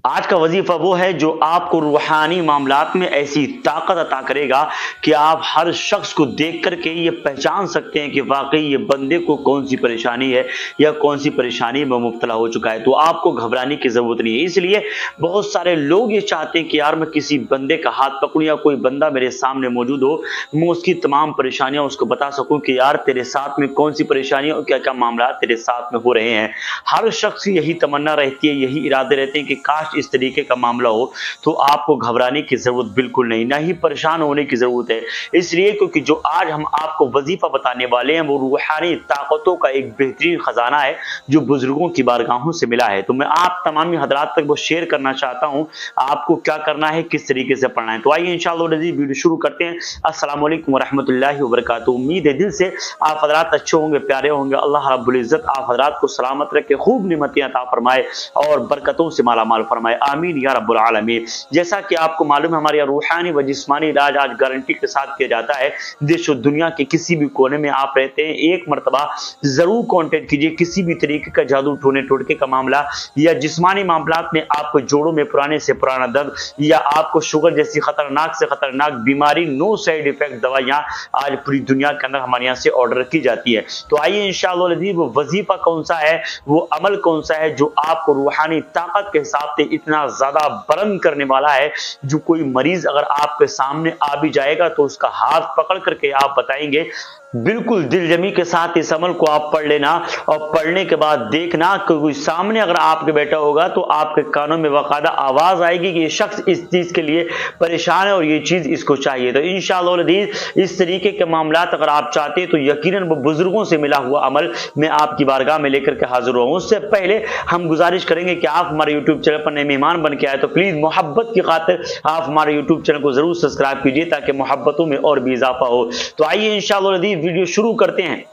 आज का वजीफा वो है जो आपको रूहानी मामलात में ऐसी ताकत अता करेगा कि आप हर शख्स को देख करके ये पहचान सकते हैं कि वाकई ये बंदे को कौन सी परेशानी है या कौन सी परेशानी में मुब्तला हो चुका है। तो आपको घबराने की जरूरत नहीं है। इसलिए बहुत सारे लोग ये चाहते हैं कि यार मैं किसी बंदे का हाथ पकड़ूं या कोई बंदा मेरे सामने मौजूद हो, मैं उसकी तमाम परेशानियां उसको बता सकूं कि यार तेरे साथ में कौन सी परेशानियां और क्या क्या मामला तेरे साथ में हो रहे हैं। हर शख्स की यही तमन्ना रहती है, यही इरादे रहते हैं कि काश इस तरीके का मामला हो। तो आपको घबराने की जरूरत बिल्कुल नहीं, ना ही परेशान होने की जरूरत है। इसलिए क्योंकि जो आज हम आपको वजीफा बताने वाले हैं वो रूहानी ताकतों का एक बेहतरीन खजाना है जो बुजुर्गों की बारगाहों से मिला है। तो मैं आप तमाम हजरात तक वो शेयर करना चाहता हूं आपको क्या करना है, किस तरीके से पढ़ना है। तो आइए इंशाअल्लाह वीडियो शुरू करते हैं। अस्सलाम वालेकुम वरहमतुल्लाहि वबरकातुहू। उम्मीद है दिल से आप हजरात अच्छे होंगे, प्यारे होंगे। अल्लाह रब्बुल इज्जत आप हजरात को सलामत रखे, खूब नेमतें अता फरमाए और बरकतों से माला माल फरमाए, आमीन या रब्बुल आलमीन। जैसा कि आपको मालूम है हमारे रूहानी व जिस्मानी इलाज आज गारंटी के साथ किया जाता है। देश और दुनिया के किसी भी कोने में आप रहते हैं, एक मरतबा जरूर कांटेक्ट कीजिए। किसी भी तरीके का जादू टोने टोटके का मामला या जिस्मानी मामलात में आपको जोड़ों में पुराने से पुराना दर्द या आपको शुगर जैसी खतरनाक से खतरनाक बीमारी, नो साइड इफेक्ट दवाइयां आज पूरी दुनिया के अंदर हमारे यहाँ से ऑर्डर की जाती है। तो आइए इंशाअल्लाह वो वजीफा कौन सा है, वो अमल कौन सा है जो आपको रूहानी ताकत के हिसाब से इतना ज्यादा बुलंद करने वाला है। जो कोई मरीज अगर आपके सामने आ भी जाएगा तो उसका हाथ पकड़ करके आप बताएंगे, बिल्कुल दिलजमी के साथ इस अमल को आप पढ़ लेना और पढ़ने के बाद देखना कि कोई सामने अगर आपके बैठा होगा तो आपके कानों में बाकायदा आवाज आएगी कि ये शख्स इस चीज के लिए परेशान है और ये चीज इसको चाहिए। तो इंशाअल्लाह इस तरीके के मामलात अगर आप चाहते हैं तो यकीनन वो बुजुर्गों से मिला हुआ अमल मैं आपकी बारगाह में लेकर के हाजिर हुआ हूं। उससे पहले हम गुजारिश करेंगे कि आप हमारे यूट्यूब चैनल पर नए मेहमान बन के आए तो प्लीज मोहब्बत की खातिर आप हमारे यूट्यूब चैनल को जरूर सब्सक्राइब कीजिए ताकि मोहब्बतों में और भी इजाफा हो। तो आइए इंशाअल्लाह वीडियो शुरू करते हैं।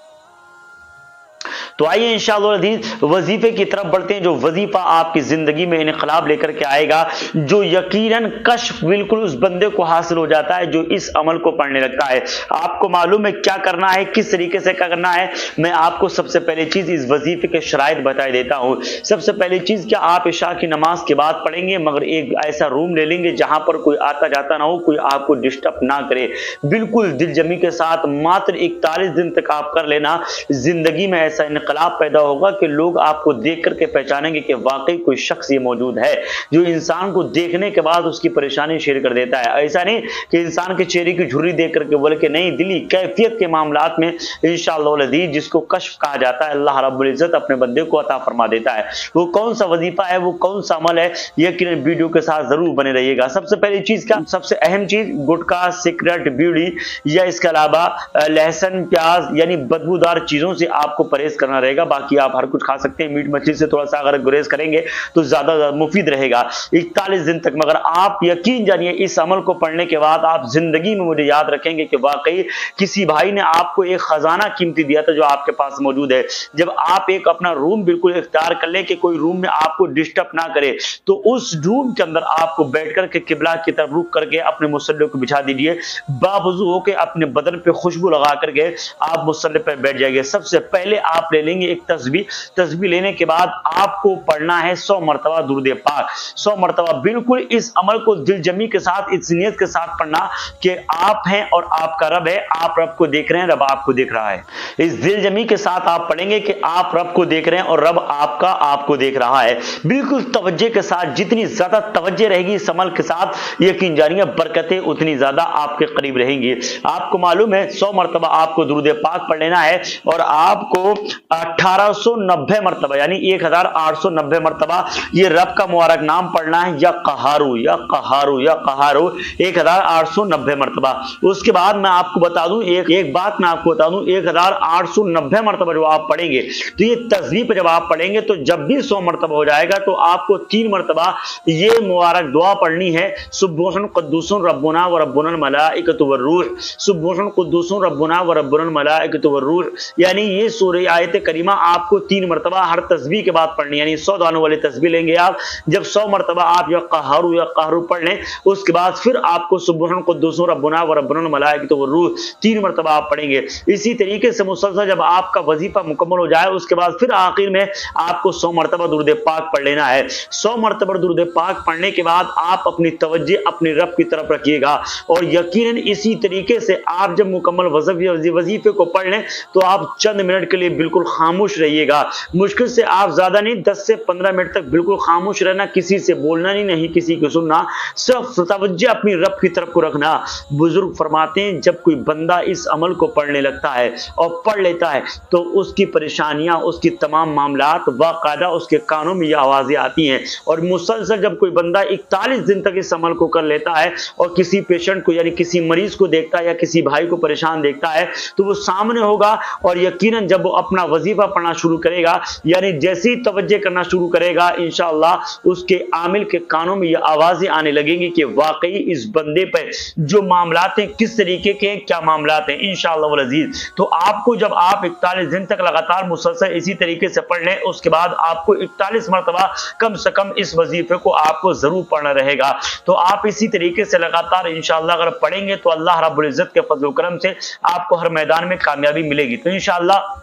तो आइए इंशाअल्लाह वजीफे की तरफ बढ़ते हैं जो वजीफा आपकी जिंदगी में इनकलाब लेकर के आएगा, जो यकीनन कश्फ बिल्कुल उस बंदे को हासिल हो जाता है जो इस अमल को पढ़ने लगता है। आपको मालूम है क्या करना है, किस तरीके से क्या करना है। मैं आपको सबसे पहली चीज इस वजीफे के शराइत बता देता हूं। सबसे पहली चीज क्या, आप इशा की नमाज के बाद पढ़ेंगे, मगर एक ऐसा रूम ले लेंगे जहां पर कोई आता जाता ना हो, कोई आपको डिस्टर्ब ना करे। बिल्कुल दिलजमी के साथ मात्र 41 दिन तक आप कर लेना। जिंदगी में ऐसा इनकलाब पैदा होगा कि लोग आपको देख करके पहचानेंगे कि वाकई कोई शख्स ये मौजूद है जो इंसान को देखने के बाद उसकी परेशानी शेयर कर देता है। ऐसा नहीं कि इंसान के चेहरे की झुर्री देख करके बोले कि नहीं, दिली कैफियत के मामलात में इंशाअल्लाह जिसको कश्फ कहा जाता है अल्लाह रब्बुल इज्जत अपने बंदे को अता फरमा देता है। वो कौन सा वजीफा है, वो कौन सा अमल है, यकीनन वीडियो के साथ जरूर बने रहिएगा। सबसे पहली चीज क्या, सबसे अहम चीज, गुटखा, सिगरेट, बीड़ी या इसके अलावा लहसुन, प्याज यानी बदबूदार चीजों से आपको परहेज करना रहेगा। बाकी आप हर कुछ खा सकते हैं, मीट मछली से थोड़ा सा अगर गुरेज करेंगे तो ज्यादा मुफीद रहेगा 41 दिन तक। मगर आप यकीन जानिए इस अमल को पढ़ने के बाद आप जिंदगी में मुझे याद रखेंगे कि वाकई किसी भाई ने आपको एक खजाना कीमती दिया था जो आपके पास मौजूद है। जब आप एक अपना रूम बिल्कुल इख्तियार कर ले कि कोई रूम में आपको डिस्टर्ब ना करे, तो उस रूम के अंदर आपको बैठ करके किबला की तरफ रुख करके अपने मुसल्ले को बिछा दीजिए, बावजू होकर अपने बदन पे खुशबू लगा करके आप मुसल्ले पर बैठ जाइए। सबसे पहले आप ले लेंगे एक तस्बीह लेने के बाद आपको पढ़ना है 100 मरतबा दुरूद पाक, 100 मरतबा। बिल्कुल इस अमल को दिलजमी के साथ, इस नियत के साथ पढ़ना कि आप हैं और आपका रब है, आप रब को देख रहे हैं, रब आपको देख रहा है। इस दिलजमी के साथ आप पढ़ेंगे कि आप रब को देख रहे हैं और रब आपका आपको देख रहा है। बिल्कुल तवज्जो के साथ, जितनी ज्यादा तवज्जो रहेगी इस अमल के साथ यकीन जानिए बरकतें उतनी ज्यादा आपके करीब रहेंगी। आपको मालूम है 100 मरतबा आपको दुरूद पाक पढ़ लेना है और आपको 1890 मरतबा यानी 1890 मरतबा ये रब का मुबारक नाम पढ़ना है, या कहारू या कहारू या कहारू 1890 मरतबा। उसके बाद मैं आपको बता दूं एक बात मैं आपको बता दूं, 1890 मरतबा जो आप पढ़ेंगे तो ये तस्बीह पे जब आप पढ़ेंगे तो जब भी 100 मरतबा हो जाएगा तो आपको 3 मरतबा ये मुबारक दुआ पढ़नी है, सुब्बुहुन कुद्दूसुन रब्बुना व रब्बुनल मलाइकतु वर रूह, सुब्बुहुन कुद्दूसुन रब्बुना व रब्बुनल मलाइकतु वर रूह। यानी ये सूरह आयत करीमा आपको 3 मरतबा हर तस्बीह के बाद पढ़नी, यानी 100 दानों वाली तस्बीह लेंगे आप। जब 100 मरतबा आप या कहरु पढ़ लें, उसके बाद फिर आपको सुब्हान कुद्दूसु रब्बुना व रब्बुल मलाइकतु व रूह 3 मरतबा आप पढ़ेंगे। इसी तरीके से मुसलसल जब आपका वजीफा मुकम्मल हो जाए, उसके बाद फिर आखिर में आपको 100 मरतबा दुरूद पाक पढ़ लेना है। 100 मरतबा दुरूद पाक पढ़ने के बाद आप अपनी तवज्जो अपने रब की तरफ रखिएगा, और यकीनन इसी तरीके से आप जब मुकम्मल वजीफे को पढ़ लें तो आप चंद मिनट के लिए बिल्कुल खामोश रहिएगा। मुश्किल से आप ज्यादा नहीं, 10 से 15 मिनट तक बिल्कुल खामोश रहना, किसी से बोलना नहीं किसी को सुनना, सिर्फ तवज्जो अपनी रब की तरफ को रखना। बुजुर्ग फरमाते हैं जब कोई बंदा इस अमल को पढ़ने लगता है और पढ़ लेता है तो उसकी परेशानियां, उसकी तमाम मामलात बाकायदा उसके कानों में ये आवाजें आती हैं। और मुसलसल जब कोई बंदा 41 दिन तक इस अमल को कर लेता है और किसी पेशेंट को यानी किसी मरीज को देखता है या किसी भाई को परेशान देखता है तो वो सामने होगा, और यकीनन जब वो अपना वजीफा पढ़ना शुरू करेगा, यानी जैसे ही तवज्जो करना शुरू करेगा, इंशाअल्लाह उसके आमिल के कानों में ये आवाजें आने लगेंगी कि वाकई इस बंदे पे जो मामलात हैं किस तरीके के क्या मामलात हैं इंशाअल्लाह वल अजीज। तो आपको जब आप 41 दिन तक लगातार मुसलसल इसी तरीके से पढ़ लें, उसके बाद आपको 41 मरतबा कम से कम इस वजीफे को आपको जरूर पढ़ना रहेगा। तो आप इसी तरीके से लगातार इंशाअल्लाह अगर पढ़ेंगे तो अल्लाह रब्बुल इज्जत के फजल करम से आपको हर मैदान में कामयाबी मिलेगी। तो इंशाअल्लाह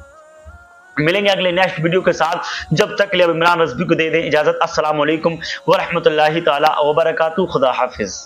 मिलेंगे अगले नेक्स्ट वीडियो के साथ। जब तक के लिए इमरान रज़वी को दे दें इजाजत। अस्सलाम वालेकुम व रहमतुल्लाहि ताला व बरकातहू। खुदा हाफिज।